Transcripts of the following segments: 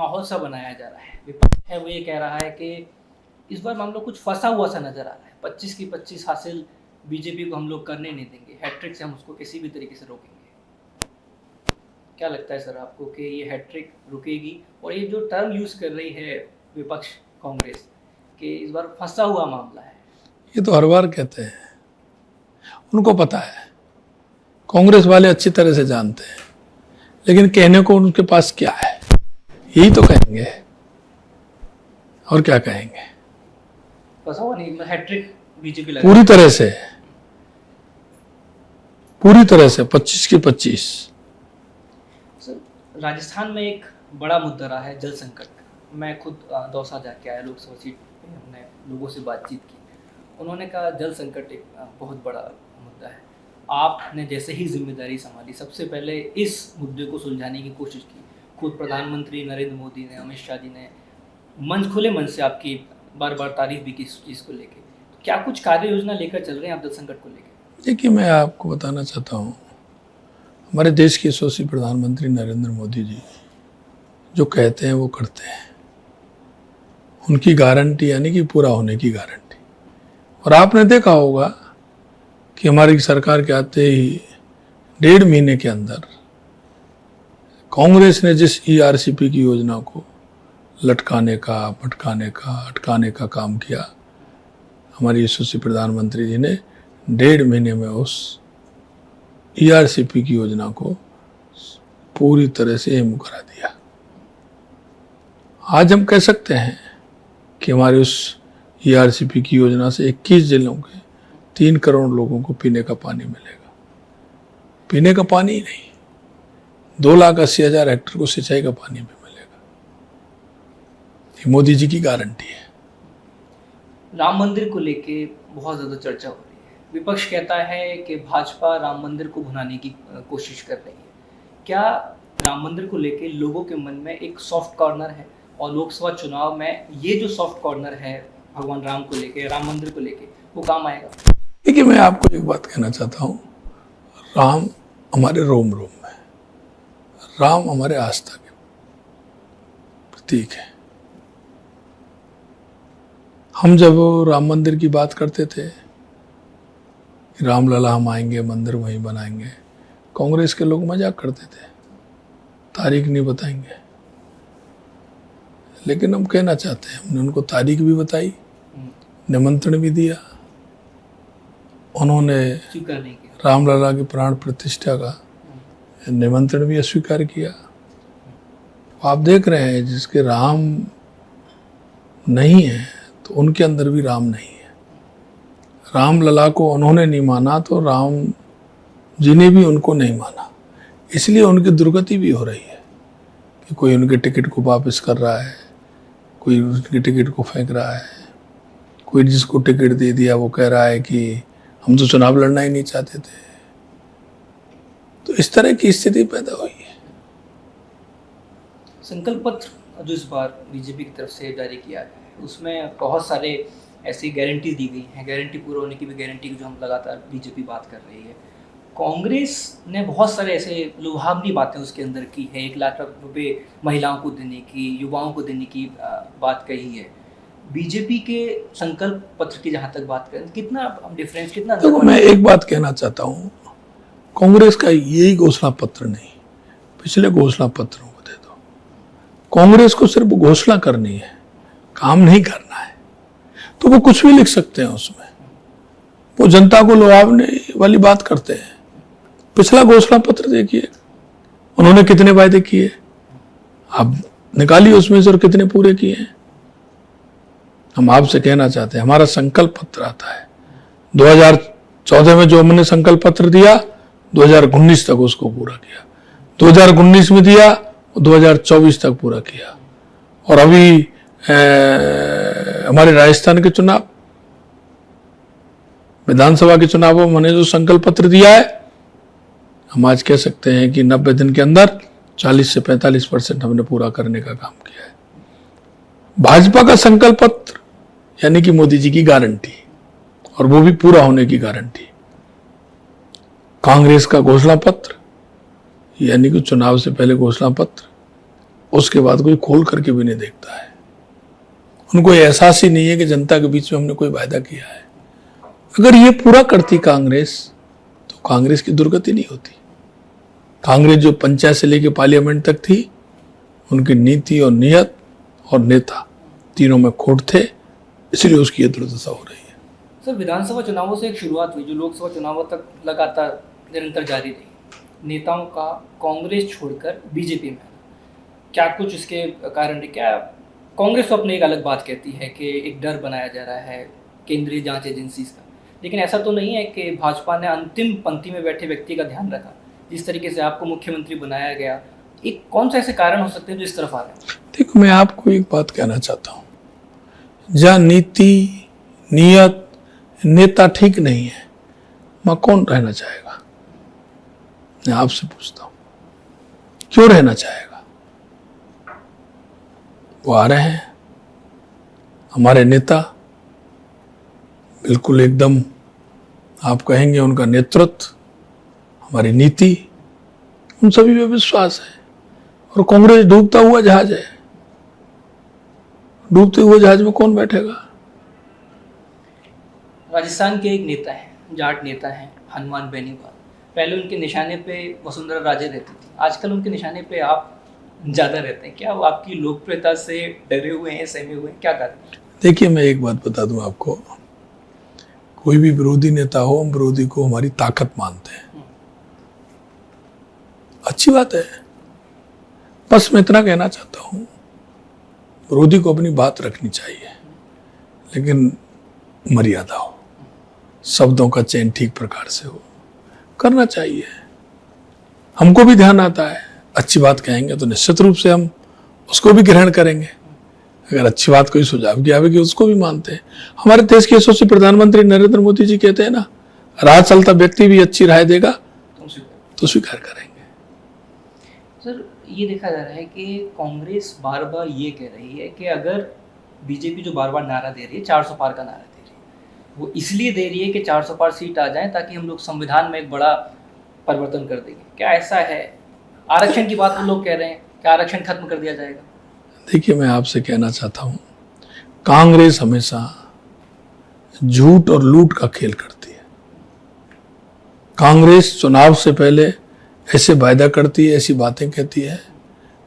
माहौल सा बनाया जा रहा है। विपक्ष है वो ये कह रहा है कि इस बार मामला कुछ फंसा हुआ सा नजर आ रहा है। 25 की 25 हासिल बीजेपी को हम लोग करने नहीं देंगे, हैट्रिक से हम उसको किसी भी तरीके से रोकेंगे। क्या लगता है सर आपको कि ये हैट्रिक रुकेगी? और ये जो टर्म यूज कर रही है विपक्ष कांग्रेस कि इस बार फंसा हुआ मामला है, ये तो हर बार कहते हैं, उनको पता है, कांग्रेस वाले अच्छी तरह से जानते हैं, लेकिन कहने को उनके पास क्या है, यही तो कहेंगे और क्या कहेंगे। फंसा हुआ नहीं, हैट्रिक बीजेपी लगा पूरी तरह से 25 की 25। सर, राजस्थान में एक बड़ा मुद्दा रहा है जल संकट। मैं खुद दौसा जाके आया, लोकसभा सीट पे हमने लोगों से बातचीत की, उन्होंने कहा जल संकट एक बहुत बड़ा मुद्दा है। आपने जैसे ही जिम्मेदारी संभाली, सबसे पहले इस मुद्दे को सुलझाने की कोशिश की। खुद प्रधानमंत्री नरेंद्र मोदी ने, अमित शाह जी ने खुले मन से आपकी बार बार तारीफ भी की इस चीज़ को लेके। तो क्या कुछ कार्य योजना लेकर चल रहे हैं आप जल संकट को लेकर? देखिए, मैं आपको बताना चाहता हूँ, हमारे देश के यशस्वी प्रधानमंत्री नरेंद्र मोदी जी जो कहते हैं वो करते हैं, उनकी गारंटी यानी कि पूरा होने की गारंटी। और आपने देखा होगा कि हमारी सरकार के आते ही 1.5 महीने के अंदर कांग्रेस ने जिस ERCP की योजना को लटकाने का, भटकाने का, अटकाने का काम किया, हमारे यशस्वी प्रधानमंत्री जी ने 1.5 महीने में उस ERCP की योजना को पूरी तरह से एम करा दिया। आज हम कह सकते हैं कि हमारे उस ERCP की योजना से 21 जिलों के 3 करोड़ लोगों को पीने का पानी मिलेगा। पीने का पानी ही नहीं, 2,80,000 हेक्टेयर को सिंचाई का पानी भी मिलेगा। ये मोदी जी की गारंटी है। राम मंदिर को लेके बहुत ज़्यादा चर्चा हो रही है। विपक्ष कहता है कि भाजपा राम मंदिर को भुनाने की कोशिश कर रही है। क्या राम मंदिर को लेके लोगों के मन में एक सॉफ्ट कॉर्नर है और लोकसभा चुनाव में ये जो सॉफ्ट कॉर्नर है भगवान राम को लेके, राम मंदिर को लेके, वो काम आएगा? देखिए, मैं आपको एक बात कहना चाहता हूँ, राम हमारे रोम रोम में, राम हमारे आस्था के प्रतीक है। हम जब राम मंदिर की बात करते थे, रामलला हम आएंगे, मंदिर वहीं बनाएंगे, कांग्रेस के लोग मजाक करते थे, तारीख नहीं बताएंगे। लेकिन हम कहना चाहते हैं, हमने उनको तारीख भी बताई, निमंत्रण भी दिया, उन्होंने रामलला की प्राण प्रतिष्ठा का निमंत्रण भी अस्वीकार किया। आप देख रहे हैं, जिसके राम नहीं है तो उनके अंदर भी राम नहीं है। रामलला को उन्होंने नहीं माना तो राम जी ने भी उनको नहीं माना, इसलिए उनकी दुर्गति भी हो रही है कि कोई उनके टिकट को वापस कर रहा है, कोई उनके टिकट को फेंक रहा है, कोई जिसको टिकट दे दिया वो कह रहा है कि हम तो चुनाव लड़ना ही नहीं चाहते थे। तो इस तरह की स्थिति पैदा हुई है। संकल्प पत्र जो इस बार बीजेपी की तरफ से जारी किया गया है, उसमें बहुत सारे ऐसी गारंटी दी गई हैं, गारंटी पूरा होने की भी गारंटी की जो हम लगातार बीजेपी बात कर रही है। कांग्रेस ने बहुत सारे ऐसे लुभावनी बातें उसके अंदर की है। 1 लाख रुपए महिलाओं को देने की, युवाओं को देने की बात कही है। बीजेपी के संकल्प पत्र की जहाँ तक बात करें, कितना डिफरेंस, कितना? देखो, मैं एक बात कहना चाहता हूँ, कांग्रेस का यही घोषणा पत्र नहीं, पिछले घोषणा पत्रों को दे दो। कांग्रेस को सिर्फ घोषणा करनी है, काम नहीं करना है, तो वो कुछ भी लिख सकते हैं उसमें। वो जनता को लुभावने वाली बात करते हैं। पिछला घोषणा पत्र देखिए, उन्होंने कितने वायदे किए, आप निकालिए उसमें से और कितने पूरे किए हैं। हम आपसे कहना चाहते हैं, हमारा संकल्प पत्र आता है 2014 में, जो हमने संकल्प पत्र दिया 2019 तक उसको पूरा किया, 2019 में दिया 2024 तक पूरा किया। और अभी हमारे राजस्थान के चुनाव, विधानसभा के चुनावों में हमने जो संकल्प पत्र दिया है, हम आज कह सकते हैं कि 90 दिन के अंदर 40 से 45% हमने पूरा करने का काम किया है। भाजपा का संकल्प पत्र यानी कि मोदी जी की गारंटी, और वो भी पूरा होने की गारंटी। कांग्रेस का घोषणा पत्र यानी कि चुनाव से पहले घोषणा पत्र, उसके बाद कोई खोल करके भी नहीं देखता है। उनको एहसास ही नहीं है कि जनता के बीच में हमने कोई वायदा किया है। अगर ये पूरा करती कांग्रेस तो कांग्रेस की दुर्गति नहीं होती। कांग्रेस जो पंचायत से लेकर पार्लियामेंट तक थी, उनकी नीति और नियत और नेता तीनों में खोट थे, इसलिए उसकी ये दुर्दशा हो रही है। सर, विधानसभा चुनावों से एक शुरुआत हुई जो लोकसभा चुनावों तक लगातार निरंतर जारी रही। नेताओं का कांग्रेस छोड़कर बीजेपी में आना, क्या कुछ इसके कारण है? क्या कांग्रेस तो अपनी एक अलग बात कहती है कि एक डर बनाया जा रहा है केंद्रीय जांच एजेंसी का, लेकिन ऐसा तो नहीं है कि भाजपा ने अंतिम पंक्ति में बैठे व्यक्ति का ध्यान रखा? जिस तरीके से आपको मुख्यमंत्री बनाया गया, एक कौन सा ऐसे कारण हो सकते हैं जो इस तरफ आ रहे हैं? देखो, मैं आपको एक बात कहना चाहता हूँ, जहाँ नीति, नियत, नेता ठीक नहीं है, वहाँ कौन रहना चाहेगा? मैं आपसे पूछता हूँ, क्यों रहना चाहेगा? वो आ रहे हैं, हमारे नेता बिल्कुल एकदम, आप कहेंगे उनका नेतृत्व, हमारी नीति, उन सभी पे विश्वास है। और कांग्रेस डूबता हुआ जहाज है, डूबते हुए जहाज में कौन बैठेगा? राजस्थान के एक नेता हैं, जाट नेता हैं हनुमान बेनीवाल। पहले उनके निशाने पे वसुंधरा राजे रहती थी, आजकल उनके निशाने पे आप ज़्यादा रहते हैं। क्या वो आपकी लोकप्रियता से डरे हुए हैं, सहमे हुए हैं, क्या कारण? देखिए, मैं एक बात बता दूं आपको, कोई भी विरोधी नेता हो, हम विरोधी को हमारी ताकत मानते हैं, अच्छी बात है। बस मैं इतना कहना चाहता हूं, विरोधी को अपनी बात रखनी चाहिए, लेकिन मर्यादा हो, शब्दों का चयन ठीक प्रकार से हो, करना चाहिए। हमको भी ध्यान आता है, अच्छी बात कहेंगे तो निश्चित रूप से हम उसको भी ग्रहण करेंगे। अगर अच्छी बात कोई सुझाव की आवेगी उसको भी मानते हैं। हमारे देश के यशस्वी प्रधानमंत्री नरेंद्र मोदी जी कहते हैं ना, राह चलता व्यक्ति भी अच्छी राय देगा तो स्वीकार करेंगे। सर, ये देखा जा रहा है कि कांग्रेस बार बार ये कह रही है कि अगर बीजेपी जो बार बार नारा दे रही है, 400 पार का नारा दे रही है, वो इसलिए दे रही है कि 400 पार सीट आ जाए ताकि हम लोग संविधान में एक बड़ा परिवर्तन कर देंगे। क्या ऐसा है? आरक्षण की बात वो लोग कह रहे हैं, क्या आरक्षण खत्म कर दिया जाएगा? देखिए, मैं आपसे कहना चाहता हूं, कांग्रेस हमेशा झूठ और लूट का खेल करती है। कांग्रेस चुनाव से पहले ऐसे वायदा करती है, ऐसी बातें कहती है,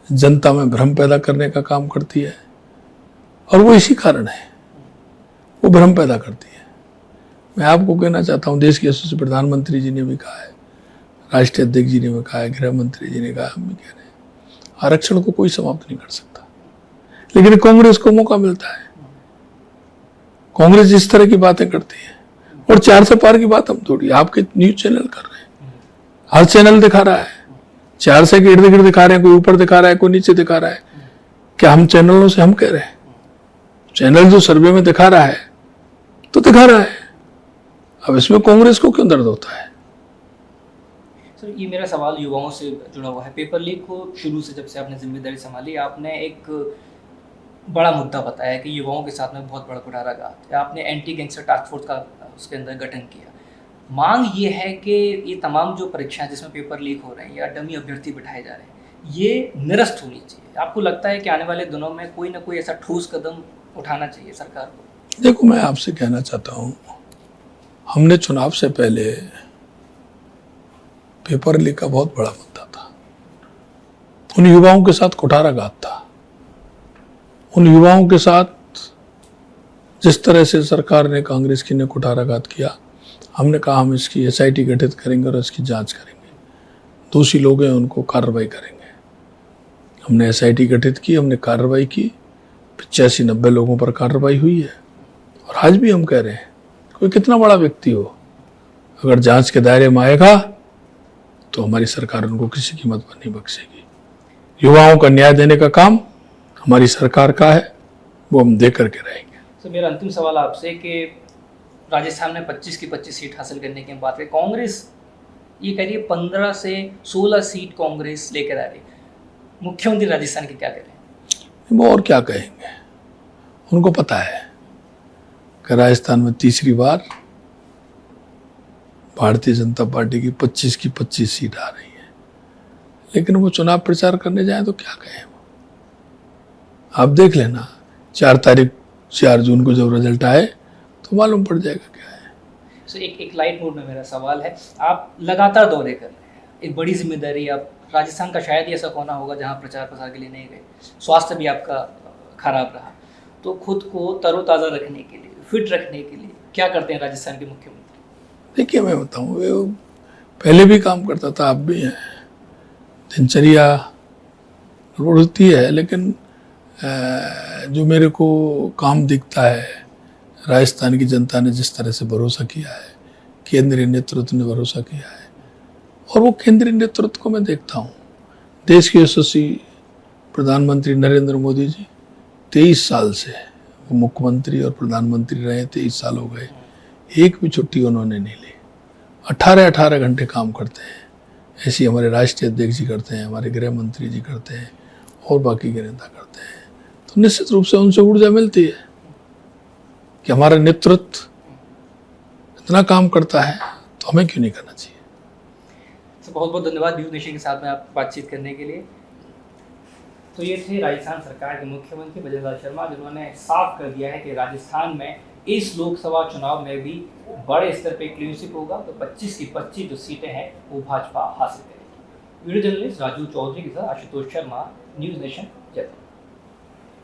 जनता में भ्रम पैदा करने का काम करती है, और वो इसी कारण है, वो भ्रम पैदा करती है। मैं आपको कहना चाहता हूं, देश के यशस्वी प्रधानमंत्री जी ने भी कहा है, राष्ट्रीय अध्यक्ष जी ने भी कहा है, गृह मंत्री जी ने कहा, हम भी कह रहे हैं, आरक्षण को कोई समाप्त नहीं कर सकता, लेकिन कांग्रेस को मौका मिलता है। कांग्रेस जिस तरह की बातें करती है, और 400 पार की बात हम थोड़ी, आपके न्यूज चैनल कर रहे हैं, हर चैनल दिखा रहा है, 400 के इर्द गिर्द दिखा रहे हैं, कोई ऊपर दिखा रहा है, कोई नीचे दिखा रहा है। क्या हम चैनलों से हम कह रहे हैं? चैनल जो सर्वे में दिखा रहा है तो दिखा रहा है, अब इसमें कांग्रेस को क्यों दर्द होता है? सर, ये मेरा सवाल युवाओं से जुड़ा हुआ है। पेपर लीक को शुरू से, जब से आपने जिम्मेदारी संभाली, आपने एक बड़ा मुद्दा बताया कि युवाओं के साथ में बहुत बड़ा कुठाराघात। आपने एंटी गैंगस्टर टास्क फोर्स का उसके अंदर गठन किया। मांग ये है कि ये तमाम जो परीक्षाएं जिसमें पेपर लीक हो रहे हैं या डमी अभ्यर्थी बिठाए जा रहे हैं, ये निरस्त होनी चाहिए। आपको लगता है कि आने वाले दिनों में कोई ना कोई ऐसा ठोस कदम उठाना चाहिए सरकार को? देखो, मैं आपसे कहना चाहता हूँ, हमने चुनाव से पहले पेपर लीक का बहुत बड़ा मुद्दा था, उन युवाओं के साथ कुठाराघात था। उन युवाओं के साथ जिस तरह से सरकार ने, कांग्रेस की ने कुठाराघात किया, हमने कहा हम इसकी SIT गठित करेंगे और इसकी जांच करेंगे, दोषी लोग हैं उनको कार्रवाई करेंगे। हमने SIT गठित की, हमने कार्रवाई की, 85-90 लोगों पर कार्रवाई हुई है। और आज भी हम कह रहे हैं, कोई कितना बड़ा व्यक्ति हो, अगर जांच के दायरे में आएगा तो हमारी सरकार उनको किसी कीमत पर नहीं बख्शेगी। युवाओं का न्याय देने का काम हमारी सरकार का है, वो हम दे करके रहेंगे। तो मेरा अंतिम सवाल आपसे कि राजस्थान में 25 की 25 सीट हासिल करने की बात है, कांग्रेस ये कह रही है 15 से 16 सीट कांग्रेस लेकर आ रही है। मुख्यमंत्री राजस्थान के क्या कह रहे हैं? वो और क्या कहेंगे, उनको पता है कि राजस्थान में तीसरी बार भारतीय जनता पार्टी की 25 की 25 सीट आ रही है, लेकिन वो चुनाव प्रचार करने जाए तो क्या कहें? आप देख लेना 4 जून को जब रिजल्ट आए तो मालूम पड़ जाएगा क्या है। सो एक लाइट मोड में मेरा सवाल है, आप लगातार दौरे कर रहे हैं, एक बड़ी जिम्मेदारी, आप राजस्थान का शायद ही ऐसा कोना होगा जहाँ प्रचार प्रसार के लिए नहीं गए, स्वास्थ्य भी आपका खराब रहा, तो खुद को तरोताज़ा रखने के लिए, फिट रखने के लिए क्या करते हैं राजस्थान के मुख्यमंत्री? देखिए मैं बताऊँ, पहले भी काम करता था, आप भी हैं, दिनचर्या होती है, लेकिन जो मेरे को काम दिखता है, राजस्थान की जनता ने जिस तरह से भरोसा किया है, केंद्रीय नेतृत्व ने भरोसा किया है, और वो केंद्रीय नेतृत्व को मैं देखता हूँ। देश के यशस्वी प्रधानमंत्री नरेंद्र मोदी जी 23 साल से वो मुख्यमंत्री और प्रधानमंत्री रहे, 23 साल हो गए, एक भी छुट्टी उन्होंने नहीं ली, 18-18 घंटे काम करते हैं। ऐसे हमारे राष्ट्रीय अध्यक्ष जी करते हैं, हमारे गृह मंत्री जी करते हैं, और बाकी के नेता करते हैं। तो निश्चित रूप से उनसे ऊर्जा मिलती है कि हमारा नेतृत्व इतना काम करता है, तो हमें क्यों नहीं करना चाहिए। तो बहुत बहुत धन्यवाद न्यूज़ नेशन के साथ में आप बातचीत करने के लिए। तो ये थे राजस्थान सरकार के मुख्यमंत्री ब्रजेश शर्मा, जिन्होंने साफ कर दिया है कि राजस्थान में इस लोकसभा चुनाव में भी बड़े स्तर पे क्लीनशिप होगा, तो 25 की 25 जो सीटें हैं वो भाजपा हासिल करेगी। वीडियो जर्नलिस्ट राजू चौधरी के साथ आशुतोष शर्मा, न्यूज़ नेशन, जयपुर।